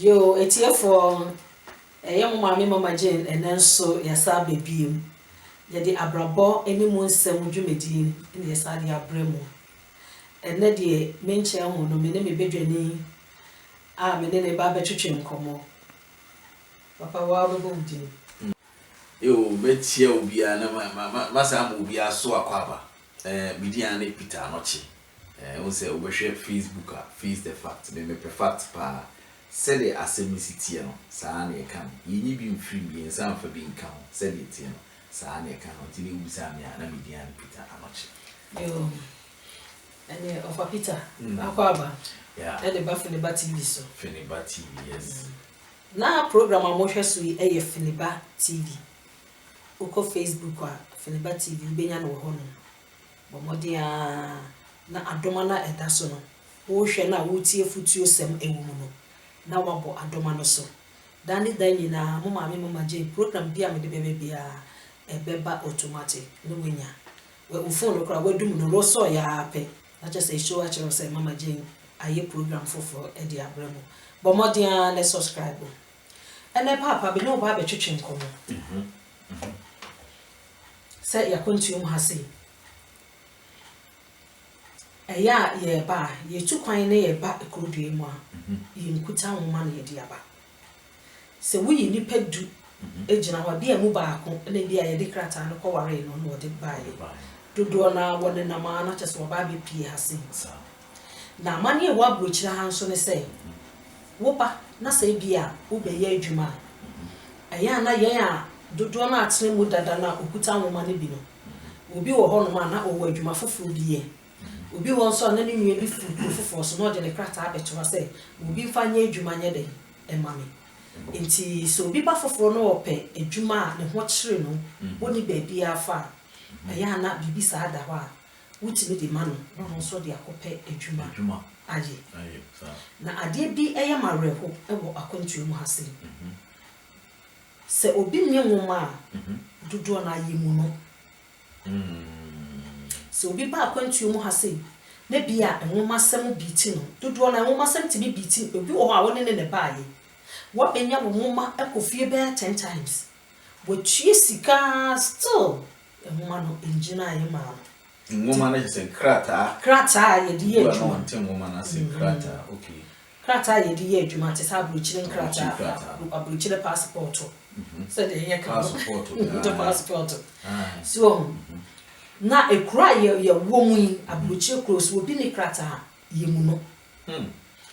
Yo, it's here for a young Mama Jane and then so yasa baby. Yadi abrabo any moon sem jumedin in the Sadia Bremo. And Neddy mention who no me bedrini. Ah, me nene baba chuchin como. Papa wabu. Yo, bet ye will be a massa will be a so aquaba. Midian Peter Nochi. Also, we share Facebook, face the fact, they may prefer pa. Said the assembly no saane kan yini bi mfiri bi ensan fa bi nkan said it no saane kan ontini ubisa me na median Peter Anoche Yo ene of Peter akwaba yeah ene ba Finiba TV so Finiba TV yes na program amohwe so e Finiba TV uko Facebook a Finiba TV benya no ho no bomodia na adoma na eda so no wo hwe na wo tie futuo sem ewu no na wabo adoma no so dani danyi na mama je program bia me de bia ebeba automatic no wenya we phone kra wadum no so ya pe na just say show actually say mama je aye program for e dia bremo bo modia le subscribe ene papa be no ba be twetwe nkomo say ya kontuum ha say eya ye ba ye tukwan ne ye ba ekodue mu a ye nkuta nwoma na ye de aba se wo yi nipa du ejina wa bia mu ba ko na bia ye de krata no ko ware no no de ba ye dodo na wone na ma na chese wa ba be pie ha se na ma ne wa brochira ha nso ne se wo ba na se bia wo be ye adwuma eya na ye a dodo na atene mu dada na okuta nwoma ne bi no obi wo ho no ma na o wa adwuma foforo bi ye obi won so na ni nwe bi fufu so no de ne krata abeto say obi fanya adwuma nye de emame enti so obi ba foforo no ope adwuma ne ho kire no woni ba bia afa aya na bibi sa ada ho a wutimi de mano no so de akope adwuma aye na ade bi eya mareho ewo akontuo mu hase se obi nwe nwoma dodo na yemu no so obi ba akwantuo mu ha sei na bia enwoma sem biti no dodo na enwoma sem ti bi biti obi wo ha woni ne baaye wo benya wo nwoma ekofie be 10 times wo tue sika still enwoma no engina aye ma nwoma na se krata ye di ye adwuma nwoma na se krata okay krata ye di ye adwuma te sa abrochire krata abrochire passport so de ye passport the passport so na ekura ye womu yi abrochire cross wo bi ne krata ye mu no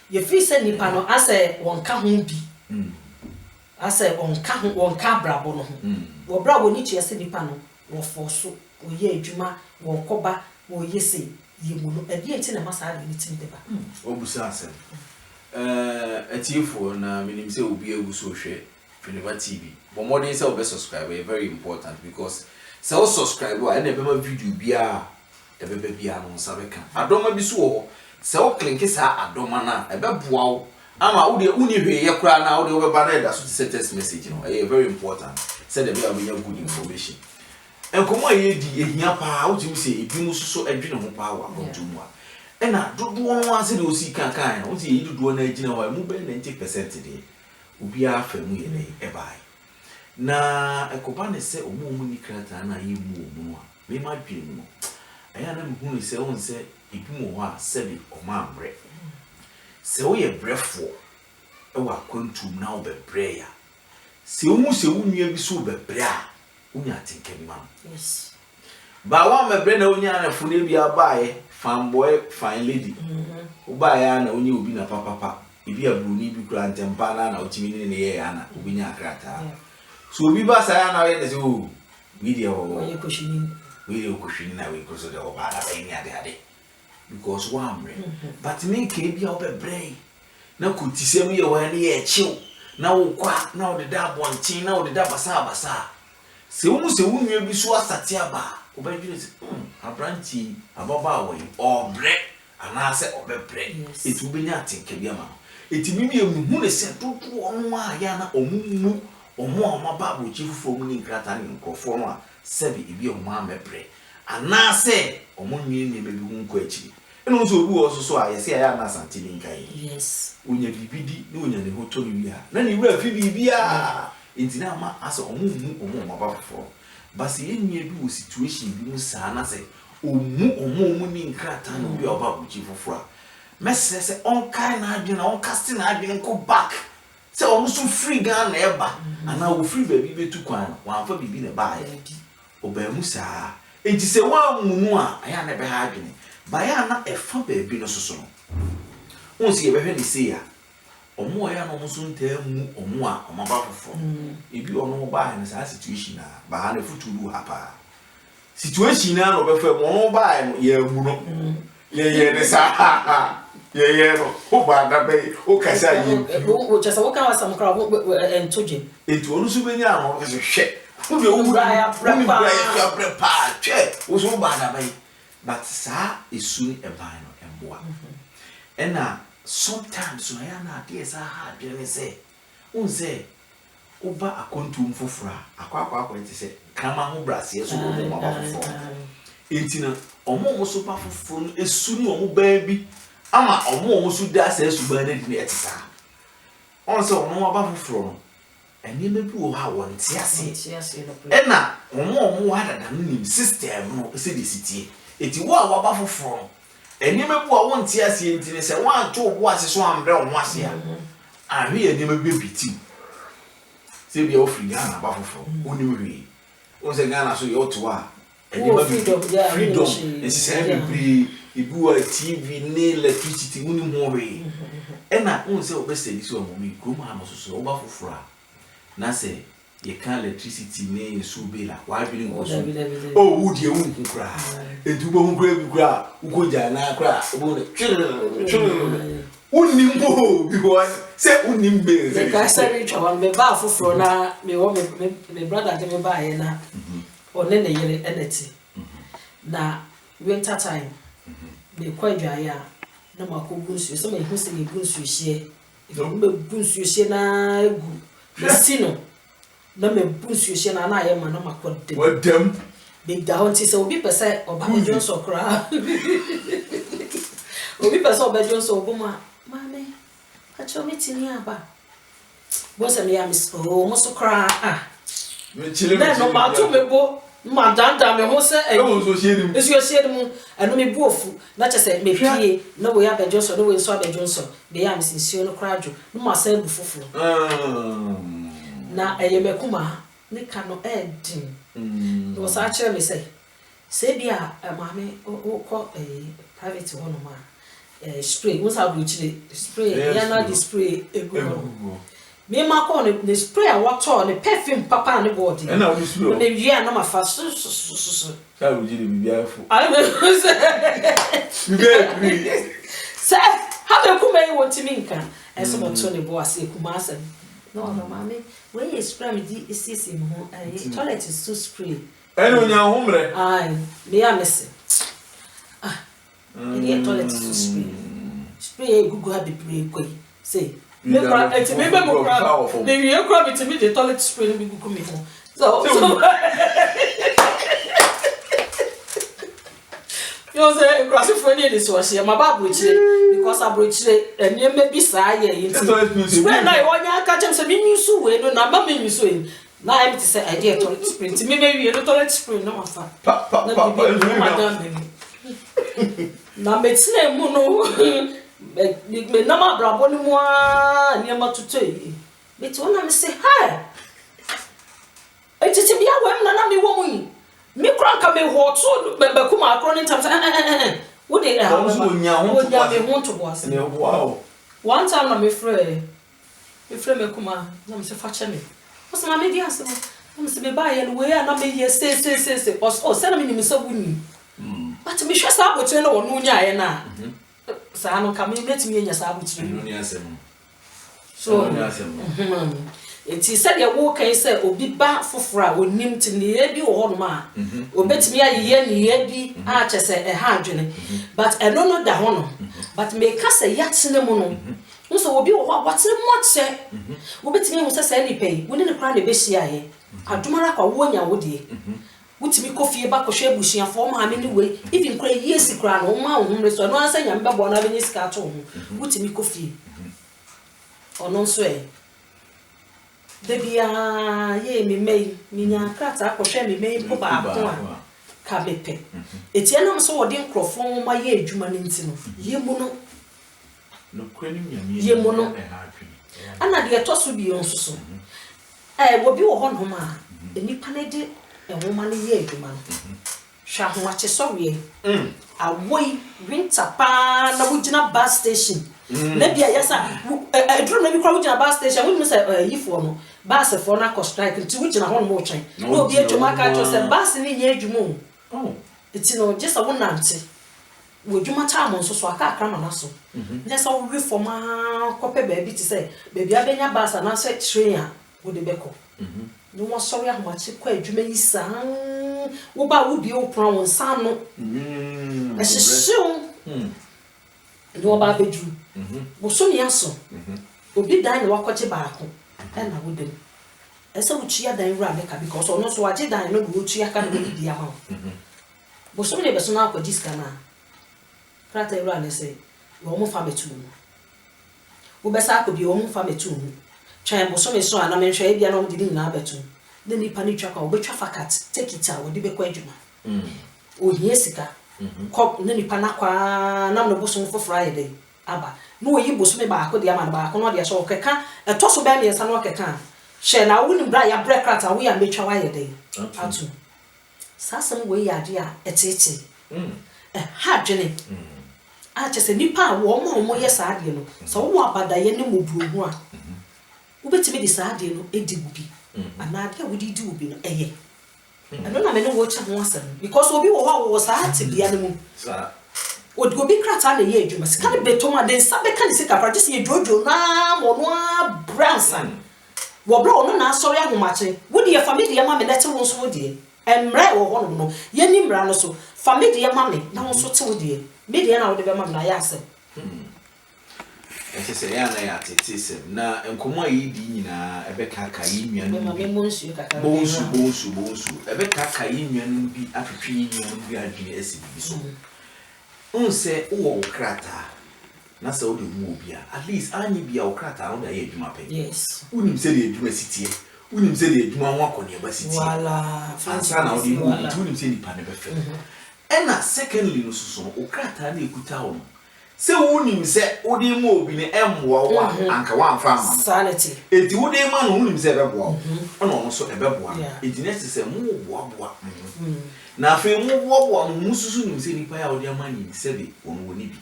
ye fi se nipa no ase wonka ho bi ase wonka brabo no ho wo bra wo ni chese nipa no wo foso wo ye adwuma wo koba wo yese ye mu no edi enti na masa ade ni tim deba obusa asem atifo na minim se obi aguso hwe Finiba TV but more than say obe subscribe very important because say o subscribe wa na be ma video bia e be bia no sabe kan adoma bi so wo say o click sa adoma na e be boa wo ama wo de uni hwe ye kura na wo de wo be ba na da so text message no e very important say the be anya good information enkomo ye di ehia pa wo ti say ebi mu so adwene ho pa wa kontumu a na dodo no ase de o si kan na wo ti ye dodo na agina wa mu be 90% de obi afa mu ye ne e bai na ekoba ne se omo ni krata na ye mu omu a me ma dwene mu aya na me hunu se won se ebi mo ho a sebi o ma amre se wo ye brefo e wa kwantum na wo bebre ya se wo mu se wo nua bi so bebre a unya tinkem ma yes ba wa mebre na unya na fune bi abaye fanboy fine lady ubaye na unya obi na papa ibi abruni bi kura ntempa na otimi ne ye ya na obi nya krata so obi ba sa ya na we dey o media o ye koshini na we ko so de o ba na be nya de because one amre but me ke bia obebre na ko tisem ye wa ne ye chiw na wo kwa na wo de da bontin na wo de da basa se wo mu se wo nua bi so asate aba obedwire se abranti ababa wo obre ana se obebre etu be nya tinke bia ma eti mimi emu ne se dodo ono a ya na omumu omo amaba bo chifufu mu ni nkrata ni nkofo no a sebi ebi o ma mebre ana se omo nwi ne be bi hu nko achi eno nso obi wo so a yesi aya na asante ni nkai yes onya bibidi na onya ne hoto no wi a na ne wura fi bibia entina ama asa omu maba fofo basi enye bi wo situation bi mu saa na se omu ni nkrata no bi oba buchi foforo mesese on kai na adwene on casting na adwene ko back se omu so free gan na eba ana wo free baby betu kwan wa fa bibi na ba ya oba mu saa enti se wa munu a aya na be ha adwene ba ya na efa baby no soso no onsi ebehwe ni se ya omu ya no so ntamu omu a omaba foforo ebi ono ba na saa situation na ba ha na futuru hapa situation na no be fa mo ba no ya mu no ye ne sa ye no o ba da be o kasa yi o chasa wo kan wasam kra entoje etu onu su benya no ke hwe wo be wo ya prepare che wo so ba da be but sa esu ni eban no emboa ena sometimes so ya na dey sa ha de ne se unse oba akontum fofora akwa enti se kama ho brase so wo mo ba foforo entina omo so pa foforo esu ni omo ba bi ama omo so da sa esu ba na di na etisa on se omo ba foforo no eni me bi wo ha won ti ase ena omo wa dada no nim system no se de sitie eti wo a wa ba foforo eni me bu a won ti ase enti ne se wan to bo ase so ambre wo ase a ahwe eni me bi biti se bi o free Ghana ba foforo oni wi o se Ghana so yo to a eni ma freedom esi se bi ibu a TV ne electricity muni mo we ena on se obese di so mo mi kroma no so oba foforo na se ye kan electricity ne so be la wa bi ngo so oh wo die wo nkura edu bo nkura bi kura ukoja na kura bo ne unni mbo because se unni mbe se ka sari chwa me ba foforo na me wo me brother de me ba ye na one ne yere eneti na winter time me kwadwa ya na makogu nsu so me hu se me gunsu hie me gunsu hie na egu sino na me gunsu hie na ye ma na makodem wadam be da honti se obi pese oba Johnson kra obi pese oba Johnson obuma mame acho metini aba bo se me ya mis o mo so kra me chile me no ma to me bo ma danda me ho se e wo so hie nim esu hie nim eno me buofu na chese me pie na wo ya be Johnson no we so be Johnson be ya mis nsio no kra adwo no ma se bu foforo na eyeme kuma ne ka no edin no sa kire me se bia mame o ko private one ma spray wo sa bu chire spray ya na di spray egu me ma ko ne spray a water ne perfume papa ne body na wo spray ne wia na ma fa so ka wo jire bibia fu I bibia se ha be kuma yi wonti minka eso mo to ne bo ase kuma asem no mame we spray me di isisi mo toilet is so spray eno nya ho mre ai me ya mese the toilet is spray gugu ha be koi say me kra eti me mo kra me wi kra bit me the toilet spray no be gugu me ho so yo say cross for any this was here my babu chire because abro chire enie me bi saa ye yin spray na e wonya aka chem say me nyusu we no na ba me nyusu e na I say idea toilet spray ti me wi no toilet spray no afa na bi madam me na metine mu no me na ma brabo ni mu a ni ma tutu yi beti wona me say hi etiti bia wem na me wo mu yi me kranka me hoto be kuma akro ni tam wo de ya wo nya ho to boss ne wow one time na me frɛ me kuma na me say fa che me o se ma me dia se na me say me ba ye no we ya na me ye say o se na me ni me so wuni but me hwɛ sa abotire na wonu nya ye na sa no ka me metimi nya sa abotire no ni asem so ni asem enti said ya wo kan say obi ba fofora onim ti ne ye bi wo ho no ma obetimi aye ne ye bi a che say e ha adwene but eno no da ho no but me ka say yatene mu no nso obi wo ho watene mo che obetimi hu say say ni pay wo ne kra na be hia ye adomara kwa wo nya wo die wutimi kofie ba kohwe bushia fo ma me ni we even kra yes kra no ma wo humre so no ansa nya mbe bo na be ni sika to ho wutimi kofie ono so e de bia ye mi mei mi nya krata kohwe mi mei po ba ko a ka bepe etie nam so wo de nkrofo ma ye adwuma ne ntino ye mu no no kwani nyame ye mu no ana de to so bi on so wo bi wo ho no ma enipa ne de ehoma ne ye adwuma no hwa ho ache sɔre awoi winter pa na wugina bus station na bia yesa edru na bi kwa wugina bus station wonu se yifo no bus for na cost strike nti wugina ho no mo twen na obi adwuma ka cho se bus ne ye adwuma o iti no just a wonante wo adwuma ta mo nso so aka akra na so na se wo for ma kope ba bi ti se ba bia benya bus na se train a wo de beko no mo sorry ahomache kwa adwuma yi san wo ba wo bi wo pran won san no ehyew no ba bedru wo so mi aso obi dan na wakoche baako na wo dem ese wo tua dan wura me ka because ono so waje dan no wo tua ka no bi ama wo so mi be so na akwaji ska na krata wura ne se wo mo fa betu mu wo be sa akodi wo mo fa betu mu twan bo so me so ana me hwe e bia na wo didi na betu de ni pani twa ka wo be twa fakat take it out wo di be kwa adwuma o hie sika kop ne ni pana kwa na no bo so fo friday aba no wo yi bo so me ba akodi ama na ba ko no de so keka e to so be me nsa no keka she na wo ni bra ya break rat a wo ya metwa wa ye de atu sasem wo ya de a etete ha dwene a chese nipa wo mo ye sa ade no so wo abada ye ne moburu a wo betime di sa ade no edi gubi ana ade wo di ubi no eye ano na me no wo cha ho asem because obi wo ho wo sa ate bia ne mu sa obi krata na ye adwuma sika ne betoma de sa be ka ne sika practice ye jojo na mo no bransan wo bra ono na asori ahomache wo de family ye ma me lete wo so wo de emra wo ho no ye ni mra no so family ye ma me na wo so te wo de me de na wo de be ma na ya asem ese se ya na ya tete na enkomo yi di nyina ebe kaka yi nua no me monsu kaka bonsu ebe kaka yi nua no bi atwetwe yi nua no bi adwene esi bi so unse wo krata na se wo de mu obi at least anyi bia wo krata no da ye adwuma pe yes unim se de adwuma sitie unim se de adwuma ho akone ba sitie wala fansa na wo de mu unim se nipa ne be fe ena secondly no so wo krata na ekuta wo se wonim se odi mu obi ne emwo wo anka wa amfa ama sanity eti wodi ma no wonim se beboa ona ono so ebeboa eti nesi se mu boa na afi mu boa no mususu nim se nipa ya odi amani se be ono woni bi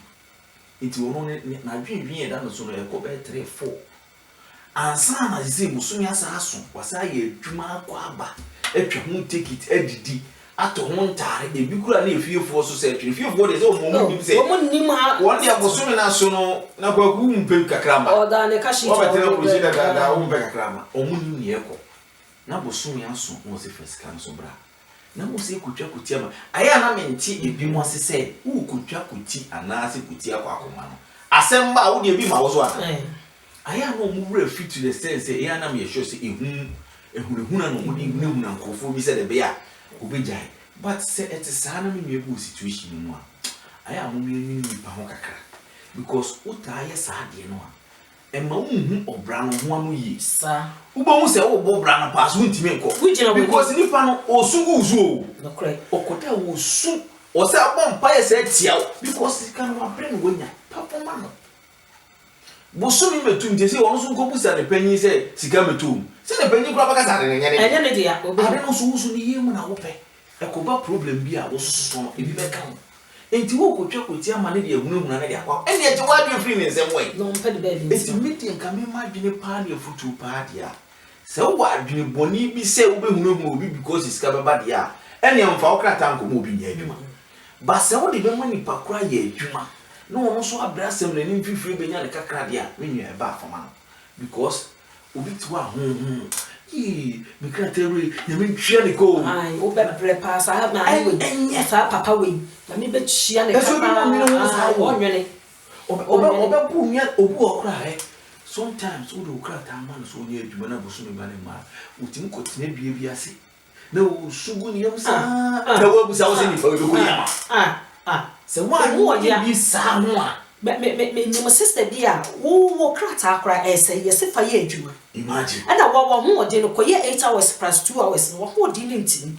eti ono na dwinwin e da no so no e ko be 3 4 ansa na se musumi asa aso wasa ye adwuma akwa aba etwa ho ticket edidi ato ho ntare e bi kura na efiefo so se etwe efiefo de se o mo nim se o nim ha won dia bosumi na so no na kwaku mpem kakrama o da ne kashi o betere o ji da o mpem kakrama o mo nim ye ko na bosumi aso o se first kan so bra na mo se kutwa kuti ama aya na menti ebi mo se se wo kutwa kuti ana se kuti akwa akoma no asemba wo de bi ma wo so ana aya no mo bra fit to the sense e na me show se ehunehuna no mo di ehunehuna nkofo bi se de be ya obejai but say it is sana me mebu situation mu a aya mo me ni nipa ho kakra because uta ye saade no a ema unhu obra no ho anu yi sa ubo mu se wo bo bra na pass untime nko because nipa no osugu uzu no correct okota wo su o se abon pa ye se tia because kan wa brain wonya papa no bosumi metum je se wono so nko busa ne panyin se sika metum se ne panyin kura baka sa ne nyane enye ne dia obi ade no so wusu ni yemu na wo pe ekoba problem bi a wo so so ebi be kan enti wo kotwa koti ama ne de ehunahuna ne de akwa ene eje wa de free ne nsem we no mpe de be enti media nka me ma dwene pa ne futu pa de a se wo adwene boni bi se wo be hunahuna obi because sika be ba de a ene mfa wo krata nko mo obi nya adwuma ba se wo de be ma ni pa kura ye adwuma no ono so abrasem na ni mfifiri benya ne kakra de a menua e ba afama because obi tiwa me krata we ya me twia ne ko ai o be prepare sa na ai we sa papa we na me be twia ne kakra o nwene obe bu nya obu okra sometimes wo do krata man so onye adwuma na boso me ba ne ma utim kotine bia ase no sugu ni yamsa na wa busa wo se ni fa we ko yama se wa no ya bi sa ho a me my sister bia wo krata akra ese ye se fa ye adwuma imagine ana wo ho de no koye 8 hours plus 2 hours no ho de ni ntini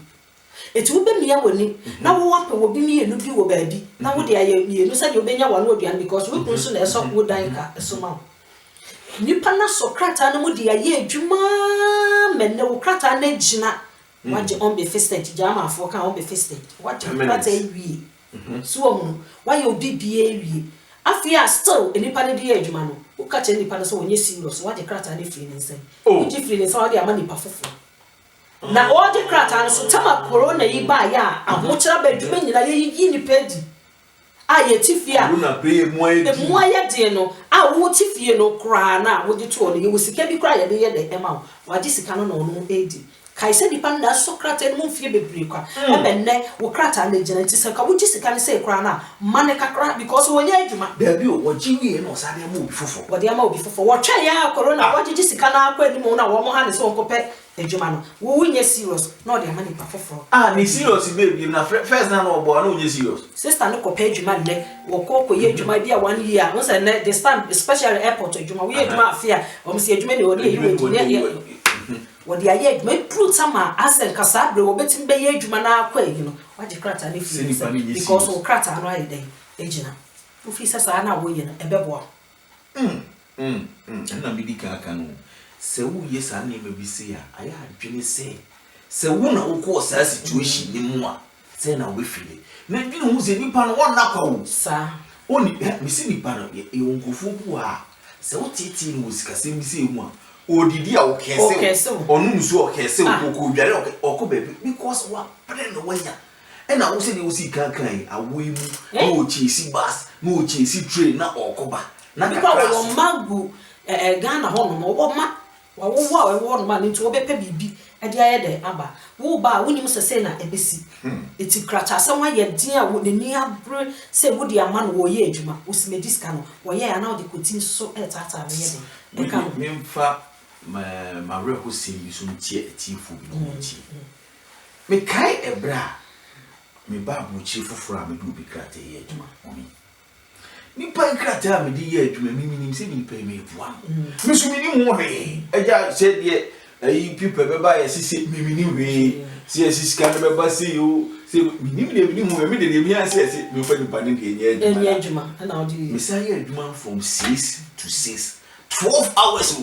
etu be mia woni na wo wape wo bi mi enu bi wo ba bi na wo de aye mi enu se de obenya wa no oduan because we kun so na eso wo dan ka so ma nipa na so krata no mu de aye adwuma me ne wo krata na gina waje on be fested jama afo kan on be fested waje krata ewie so mu wa ye obi bia ewie afia still enipa ne de adwuma no wo ka che nipa no so wonye serious waje krata ne free ne nsem wo ji free ne nsem wa de ama nipa fofo na all the krata so tama corona yi ba ya ahochira badwuma nyina yi ni pedi a ye tifia na pray mo aye de no a wo tifie no kra na wo de to no ye wo sika bi kra ye de ye de ema wa ji sika no no edi kai se dipa na so krata no mfie bebre kwa e be ne wo krata na gina ti sika wo ji sika ne se kra na mane kakra because wo nya adwuma da bi wo ji wie no sa de ma obi fofo wo de ma obi fofo wo twa ya corona wo ji sika na akwa ni mo na wo mo ha ne so nkope ejuma no wo wunye serious no de amani pa foforo ni serious baby na first na no bo na wunye serious sister no kopa ejuma ne wo ko ye ejuma bia 1 year no say ne the stand special airport ejuma wo ye ejuma afia o mse ejuma ne wo de ye wo de aye ejuma true sama asen kasa bre wo betim be ye ejuma na akwa yi no waje krata ne fi because wo krata no aye den ejina wo fi sasa na wo ye no ebebo na bidika aka no se wo ye sa na me bi se ya aya adwene se wo na wo ko sa situation ni mu a se na wo file na dwene hu se nipa no wona kwa wo sa oni me se nipa no ye wonkofu ku a se wo titi ni wo sika se mi se mu a odidi a wo kese onu nsu o kese wo ko dware o baby because wa pre no wanya na wo se de wo si kankan awoyi mu na o chesi bus na o chesi train na okoba na kakra wo magu Ghana ho no wo ma wa wo no ma nti wo be pa bibi e de aye de aba wo ba wonim sese na ebesi eti krata se wa ye din a wo ni abre se wo de ama no wo ye adwuma wo si mediska no wo ye ana wo de kotin so tata me ye de e ka me mfa ma reho se yi so ntie etifu bi no ntie me kai ebra me ba bu chi foforo a me du bi krata ye adwuma omi ni pa krata me di ye adwuma mi nim se ni pa me bua me so mi ni mo he eja se de ayi people be ba ye sisi mi ni we se sisi kan be ba se yo se mi ni mo me de mi an se me fa ni pa ni ke nye adwuma na o di me say adwuma from 6 to 6 12 hours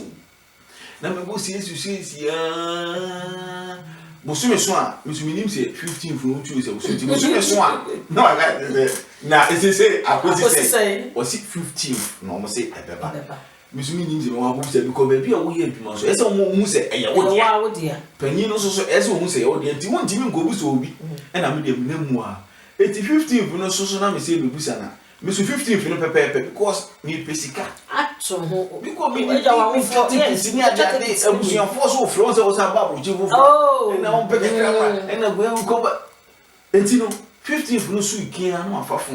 na me go 6 to 6 ya bosume so a me nim se 15 from 2 se bosume so a no I got na it say akosi say o si 15 no mo say ebeba misumi nim se mo abu se because baby a wo ye adwuma so ese mo mu se eye wo dia panyin no so ese wo mu se wo dia nti won ntimi ngobu so obi e na me de mu a 15 no so na me se bebu sana me so 15 no pepe because me pesika ato ho because me dey wa for yes ni aja dey abusuan force wo fro se wo sa ba bro chifu fo e na won peke kra e na go en ko ba enti no 15 no so ikin na afafo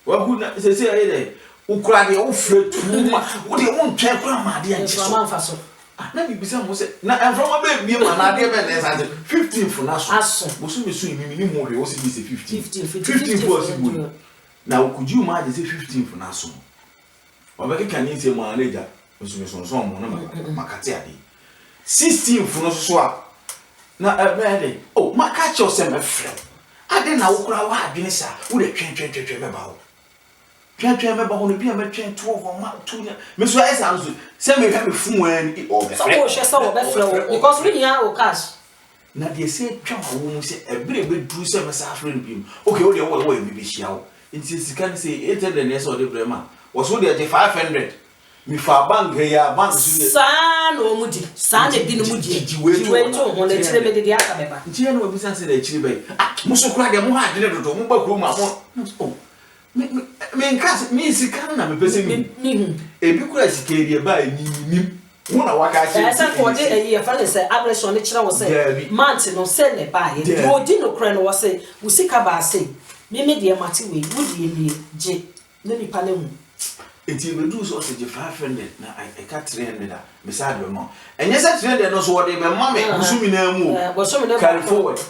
wa hu na se aye dey ukura de wo fre tuma wo de won twen kura ma de anchi so na bi bisa mo se na enframa be bi ma na de be na sa 15 fo na so bo so me so mi ni mo re wo se bi se 15 fo si bu na okuji o ma de se 15 fo na so wa be kan ni se mo anager so me so mo na makati ade 16 fo no so a na be de oh maka cho se me fre ade na wo kura wa adwene sa wo de twen me ba wo twen me ba ho no bia me twen to wo ma to me so esa nso se me ka me fu an o be so wo hwe so wo be fle because we nya o cash na de se twa wo mu se ebere be dru se me sa afre no bim okay wo de wo e bi hia wo nti sika ne se 800 ne so de brema wo so de 500 mi fa bank ya bank so sa no mu di sa ne di no mu di jiwe to ho na chire me de aka beba nti ya no bi san se na chire be mo so kura de mo ha de dodo mo ba kuro ma mo me nkas me sika na me pese mi ebi kura sika de ba ni mo na waka che esa ko de eyi fa le se aggression ne chira wo se mant no se ne ba ye do di no kura no wo se wo sika ba se me de mate we wo di ni je no nipa na mu enti me do so say 500 na I cut 300 me say do mo enye say 300 no so wo de be ma me busumi na mu carry forward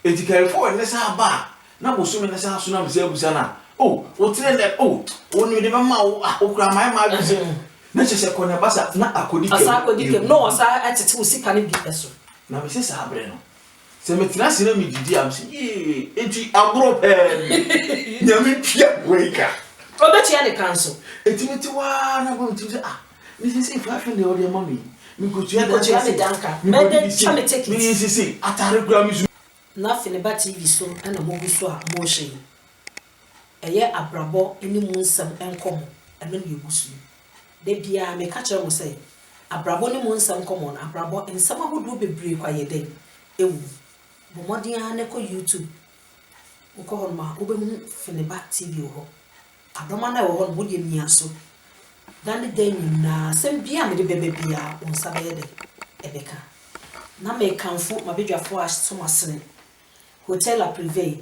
enti carry forward ne say aba na busumi ne say aso na me say abusa na oh o 300 oh wonu de be ma wo okura ma bi say na che se konya basa na akodi kem no asa atete wo sika ne bi eso na me say sa abre no se me tira se na me didi am say enti agro pe nyame pia weika obechi ya ne kanso etimeti wa na go ntimi me say 500 o de mami me go to ya me danka me de chame take me say atare kura mi na Finiba TV so na mo gu so a mo hye eye abrabo eni mu nsam enkom eno ne egusu de bia me ka kire mo say abrabo ni mu nsam enkom na abrabo nsam ahodo bebre kwa ye den ewu bo modern ne ko YouTube uko hon ma obemu Finiba TV ho adoma na wo hon bo de mia so dan de na sem bia me de bebe bia onsa be de ebeka na me kanfo mabedwafo asomase Hotel La Privée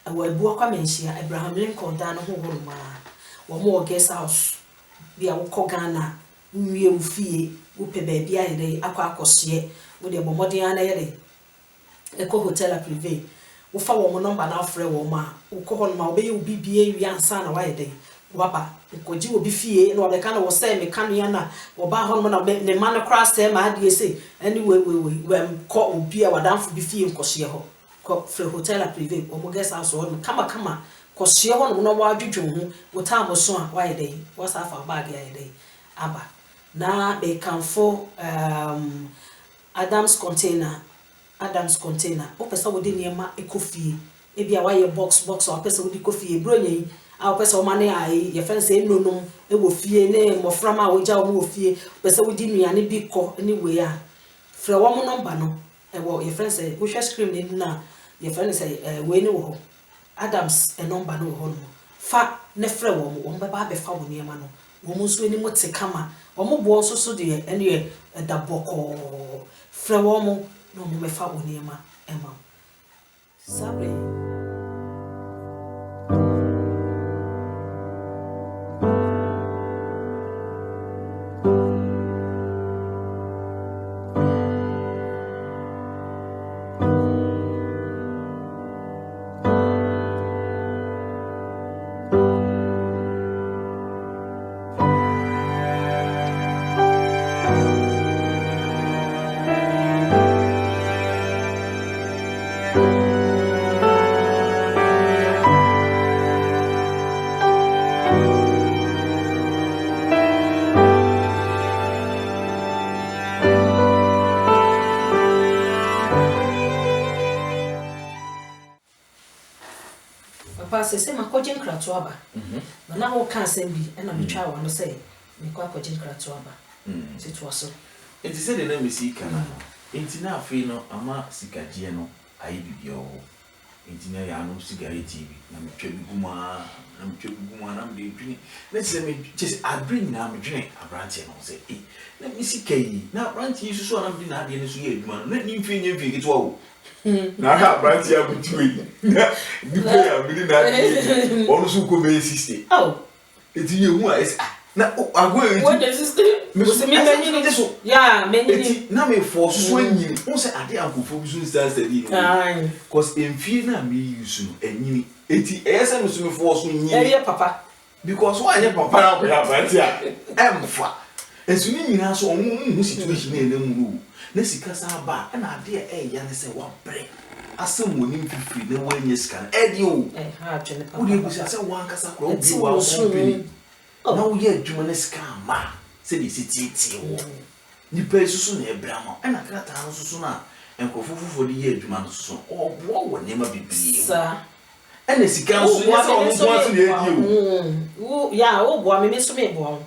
awo ebu akwa menhia Abraham Lincoln dan ho horoma wo mo guest house bia wo kọ Ghana nwie mfie wo pe ba bia yede akwa akọhye wo de bomode ana yede eko Hotel La Privée wo fa wo mo number na afre wo ma wo kọ horoma wo be ye obi bia wi ansa na wa yede waba koji obi fie na obeka na wo say me kanu ya na wo ba ho na ne ma no cross say ma ade say anyway we ko obi a wadanfo bi fie nkohye ho ko free Hotel La Privée o mo guest house ho kama kohye ho no wa dwedwe ho wo ta mo so a wa ye dey wo sa fa bag ya ye dey aba na be kanfo Adams container o pesa wo de niema ekofie e bia wa ye box o pesa wo di kofie bronya a pesa o mane ai ye fen say nonom e wo fie ne moframa a wo ja wo fie pesa wo di nuane bi ko anyway a frɛ wo mo number no e wo ye fen say wo share screen ni na ye fen say we ni wo ho Adams e number no ho no fa ne frɛ wo mo be ba be fa wo niema no wo mo so ni mo te kama wo mo bo so de ene da boko frɛ wo mo no mo me fa wo niema e ma sabre se ma ko jin krato aba na ho ka asem bi na me twa wa no say me ko akojin krato aba situation enti se de na me sika na enti na afi no ama sikaje no ayi bibio enti na ya no sigare TV na me twa bi guma na me dwini na se me just abrin na me dwini abrante no say na me sika yi na abrante yi so na me na ade ne so ye aduma na ni mfi nye mfi kitwa wo na ha branch ya butuwe na di player bi na onu su ko be 60 eti ye hu a na agwo eti what the system me menyi ni so ya menyi eti na me for so anyini won say ade ankofo bi so stand steady no cause emfie na me use no anyini eti ese me so me for so nyini ye papa because why ye papa na ko ya branch ya emfa esu ni nyina so onu situation na enemu no na sika sa ba na ade ya ne se wa bre asem woni mfifiri na wanye sika edi o ha twene papa wo de bu se wan kasa kro bi wa company na wo ye adwuma na sika ma se di sititi wo ni pe susu na ebra ma na krata no susu na enkofofofo di ye adwuma no susu obo wo ne ma bibie sa na sika so ye se wo bo aso na edi o ya o bo me so me bo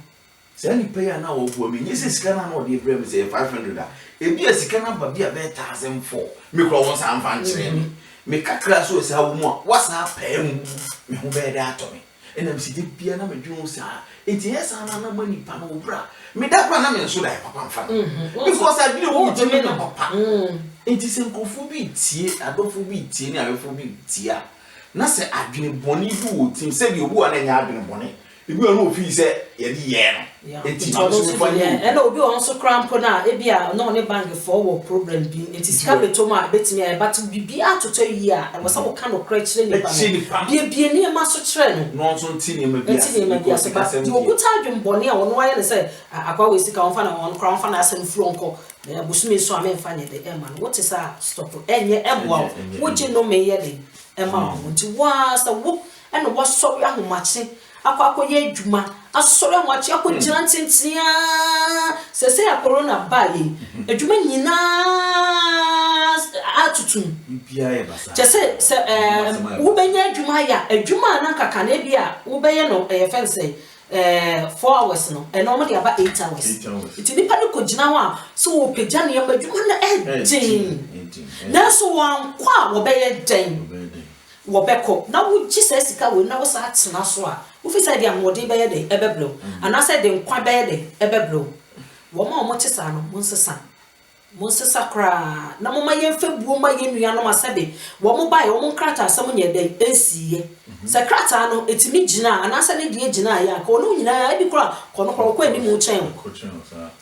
se ni pe ya na wo bo me nye se sika na no de ebra me se 500 ebi asika na ba bia be 1004 me kro won sa amfa nkyere me kakra so se hawo mu a wasa paem me ho be da ato me enam si de bia na me dwon sa enti esa na na mani pa no bra me da kwa na me so da papa mfa because I didn't want to me na papa enti se nkofo bi tie adofo bi tie ni abefo bi tia na se adwene boni bi wo tim se bi obu ana nya adwene boni ebi ono ofi se ye di ye no enti ma so fa ni e na obi on so cramp na e bia no ne bank for problem bi enti sika betoma betimi e but bibi atoto yi a e wasa wo ka no kra kire ni pa bia ni ma so kire no so nti ni ma bia so ba di okuta adwene boni a wono aye ne se akwa we sika won fa na won kra won fa na asem furo nko na busumi so ame fa ne de e ma no what is a stop enye eboa wo je no me ye de e ma nti wa sa wo e no wo so ya homache akwa ye adwuma asore homache akogina ntentia sese ya corona ba yi adwuma nyina atutum bia ye basa se wo benya adwuma ya adwuma na kaka na bia wo beye no fence 4 hours no e no mo de aba 8 hours iti nipa ne kogina ho a so wo pagya ne yamba adwuma na edin na so wan kwa wo beye den wo beko na wo gisa sika wo na wo sa atena so a wo fi say dia mode beye de ebeblo ana say de nkwa beye de ebeblo wo ma mo tesa no mo nsesa kra na mo ma yemfa buo ma yenua no masabe wo mo bae wo mo krata asam nye de ensiye se krata no etimi gina ana say ne de gina ya ka ono nyina e bi kra kono kwa ni mu chen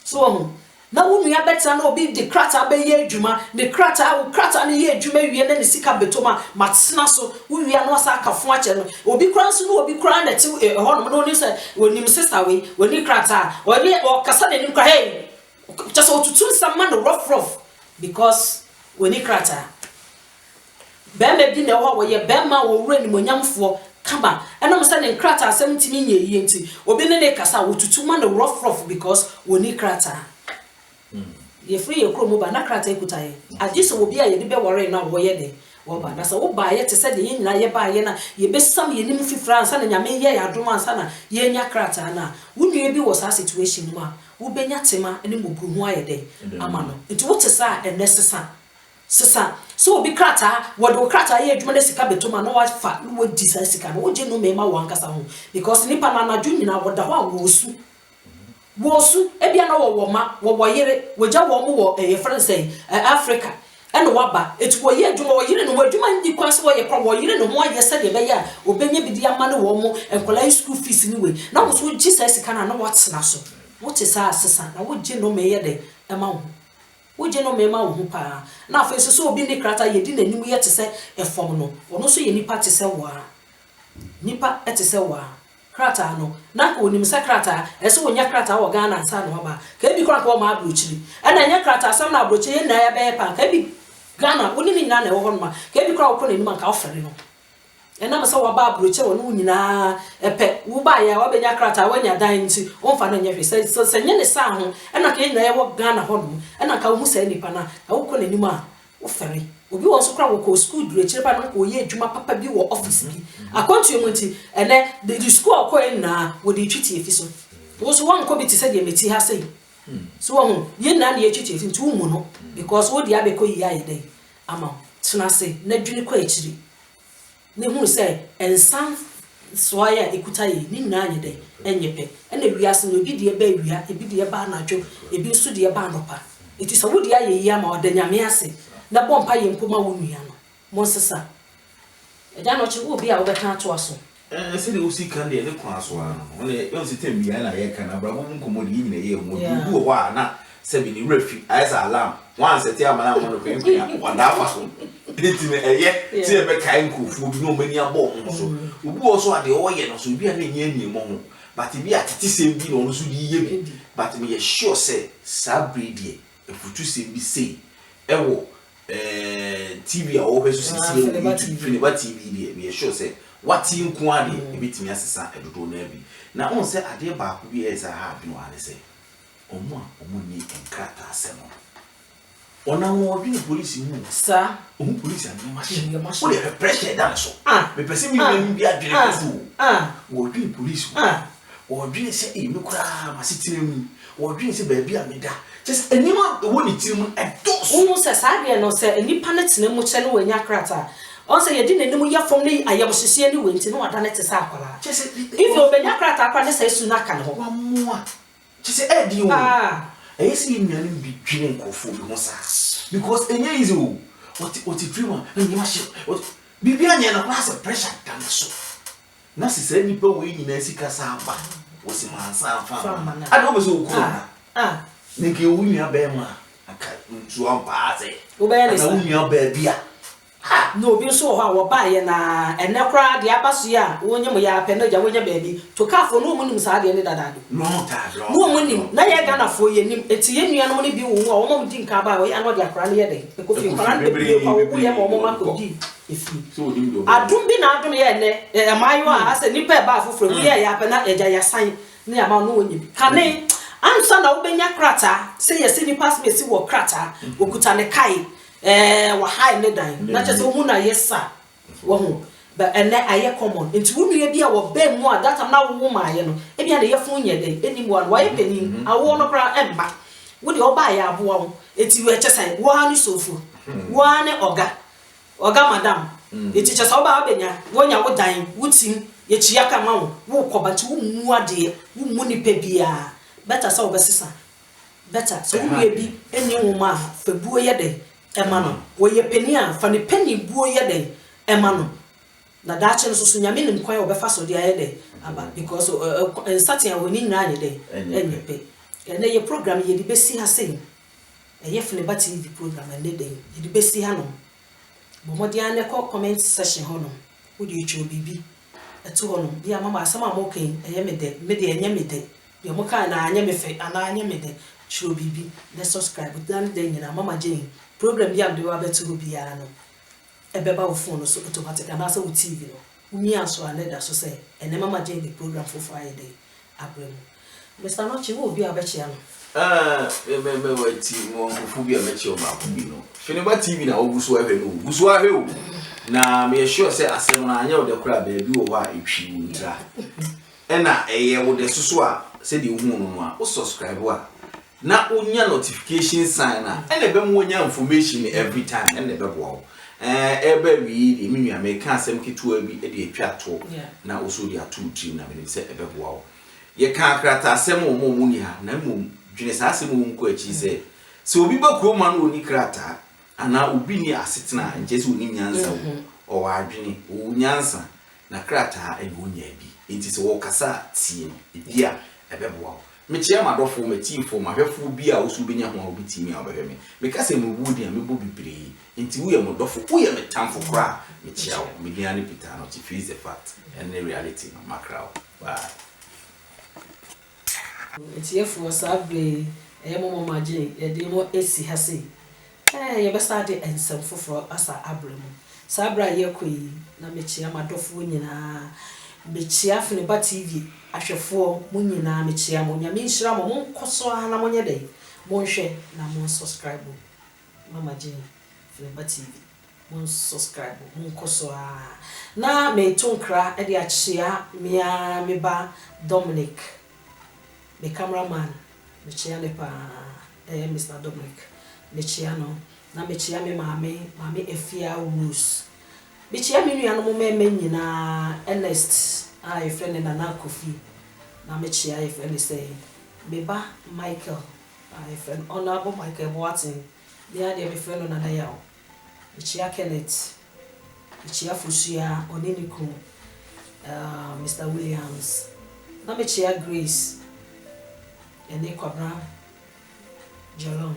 so na wo nua beta na obi de krata be ye adwuma de krata wo krata ne ye adwuma wie na ne sika betoma matena so wo wia no asa akafo ache no obi kra so no obi kra na ti ho no no ni say wonim sister we woni krata woni o kasa na nim kra hey just otutu sama no rough because woni krata bema bi na wo ye bema wo wura ni monyamfo kaba ena mo say ne krata asem timi nye yi enti obi ne kasa otutu ma no rough because woni krata ye free ye kromo ba na krata ekutaye agiso obi a ye de be worry na wo ye de wo ba na so wo ba ye te se de ye nyina ye ba ye na ye be sam ye nim fifra ansa na nyame ye ya doma ansa na ye nya krata na wunue bi wo sa situation mu a wo benya tema ne mogru hu aye de ama no nti wo te sa enesesa sesa so obi krata wo do krata ye adwuma de sika betoma na wa fa wo di sa sika no wo je no me ma wo ankasa ho because nipa na anadwo nyina wo da ho a wo su ebia na wo ma wo yere wo ja wo mo wo France Africa eno waba etu wo ye adwuma wo yere no adwuma ndi kwase wo ye kwa wo yere no ho aye se de be ya obenya bidi ama ne wo mo enkola school fees ni we na wo so Jesus kana na watena so wo te sa asesa na wo je no me ye de ema wo je no me ma wo pa na afa so obi ne krata ye di nanim ye te se efom no wo no so ye nipa te se wa nipa te se wa krata no na ko nim se krata ese wonya krata wo Ghana ansa no ba ka bi kra ko ma abrochiri na nya krata sam na abrochi ye na ya be pa ka bi Ghana woni ni na wo ho ma ka bi kra ko na nim anka ofere no na masa wo ba abrochi wo no nyina epe wo ba ya wo be nya krata wo nya dan nti wo fa na nya hwe se nya ne sa ho na ka na ye wo Ghana ho no na ka wo musa nipa na wo ko na nim a wo fere obi won so kra wo ko school dure chire pa na ko ye adwuma papa bi wo office bi akontu emunti ene the school ko na wo de twiti efi so wo so wan ko bi ti se de meti ha sei so wo ye na na ye twiti efi nti wo mu no because wo de abeko yi aye dai ama tuna se na dwini ko akiri ne hu se ensan soya ekuta yi ni na anye dai enyepe ena wiase no bi de ba wia ebi de ba na dwo ebi so de ba nopa iti so wo de aye yi ama odanyame ase na bompa ye mpoma wo nua no mo sesa eja no chi wo bi a wo beka to aso se de usi kan de ne kwa so ano one yo se tem bia na ye kan abrabo nkomo de nyina ye mo du wo a na se bi ni refi as alarm wan se ti amana mo no kwen wanda afa so enti me eye ti e be kai nkofu bi no mani abo mo so obi wo so ade wo ye no so bi a na nya ani mo ho but bi a tete sem bi no so di ye bi but me ye sure say sabridi e futu sem bi sei ewo TV a wo beso sisi YouTube Finiba TV dey be sure say what in ko ade e bitimi asesa edodo na bi na on say ade ba ko bi esa ha bi no ane say omo ni enkrata asemo ona wo bi police mu sa police an machine wo dey pressure down so me person mi bi adwene ko fu wo bi police wo bi say e mi kura ma sitire mu wo bi say ba bi ameda just anima wo ni tirim edos wo se saade no se nipa na tena mu che no wanya krata on se ye di nanim ya fom ni ayam hyehyɛ ni wenti no wada na te sa akwara just if you benya krata akwa na se su na ka no wa moa just edi o esi nnuane bi dwine nkofo bi ho sa because enye easy o what dream and you must bibi anya na class pressure dan so na sise nipa we nyina sika sa aba wo si mansa fa ade wo be so ku na nke wo nua be ma aka ntu ampa ase wo be ya na wo nua ba bia no bi so ho a wo ba ye na ene kra de abaso ya wo nyem ya pe na ja wo nya baabi to kafo no mu nim sa de ne dadado no ta do no mu nim na ye Ghana fo ye nim eti ye nua no ne bi wo wo mo di nka ba wo ya no de akra ne ye de ko fi kra ne bi ko wo ye mo ma ko di efi so dim do adum bi na adum ye ne mayo a ase nipa ba afoforo wo ye ya pe na eja ya san ne ama no wo nyi kane ansa na wo benya krata se ye se nipa se si wo krata okuta ne kai wa high ne dan na chese wo na yesa wo hu ba ene aye common enti wo nua bia wo be mu a data na wo ma aye no e bia na ye fun ye den eni mu an wa ye penin awo no kra emba wo de oba ya abo wo enti we chese wo ha ni sofu wo ha ne oga madam enti chese oba abenya wo nya wo dan wo tim ye chia ka ma wo koba ti wo mu ade wo mu ni pe bia better so be sisa better so wo bi eni wo ma fa buo ye den emano wo ye peni a fa ne peni buo ye den emano na dache no so nyame nim kwan obefa so dia ye den aba because starting a woni nyina ye den enyepe ene ye program ye di besi ha sei eye Flavor TV program ene den ye di besi ha no bomodi ane comment session ho no wo di echo bibi eto ho no bia mama asama mo kan eye me de enye me de bia mo kan na anya me fe ana anya me de chiro bibi le subscribe dan den nyina mama Jane program bi am de wa beto ho bia no ebeba wo phone so automatic and also with TV no umi aso aneda so say ene mama Jane the program for Friday abrem Mr. Nochi wo bi abechia no me wati mo nkufu bi amechi o ma ko bi no Flavor TV na oguso ahwe no oguso ahwe o na me sure say asem na anya o de kura ba bi wo wa etwi wuntra ena eye wo de susu a se de hu no a o subscribe wa na onya notification sign na ene be mo onya information every time ene be bo ebe wi di me nua me ka asem ketua bi e de atwa to na oso de atu trim na me se ebe bo ye ka krata asem o mo ni ha na mo dwene sa asem o nko achi se obi ba kro ma no oni krata ana obi ni asetena nje se oni nyansa o wa adwene o nyansa na krata e go nya bi enti se wo kasa tie no bia ebe bo me chia madofo me tifo mahwefo bi a osu benya ho obi timi a obehwe me kasa me wudi a me bo bibiri enti wo ye modofo wo ye me tamfo kra me chia wo me dia ne Peter no to face the fact and the reality no makra bye enti efo sabre mo mama Jane e de mo esi ha sei ye be start ensem foforo asa abremu sabra ye koyi na me chia madofo nyina me chia Flavor TV ahwefo mo nyina me chia mo nyame nhira mo nkoso na mo nye dey mo nhwe na mo subscribe mama Jane Flavor TV mo subscribe mo nkoso na me tonkra e de achia me ba Dominic me cameraman me chia ne pa Mr. Dominic me chia no na me chia me mame Efia Rose me chia me nua no mo me nyina Ernest I friend na na Kofi na me chia I friend say me ba Michael I friend honorable Michael Boatin dia me friend na da yawo me chia Kenneth me chia Fusia Oniniku Mr. Williams na me chia Grace ene Kwabra Jalon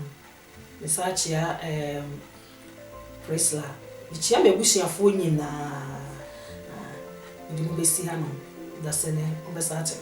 me sa chia Prisla me chia me busuafo nyina ndi mo besi ha no da sene obesate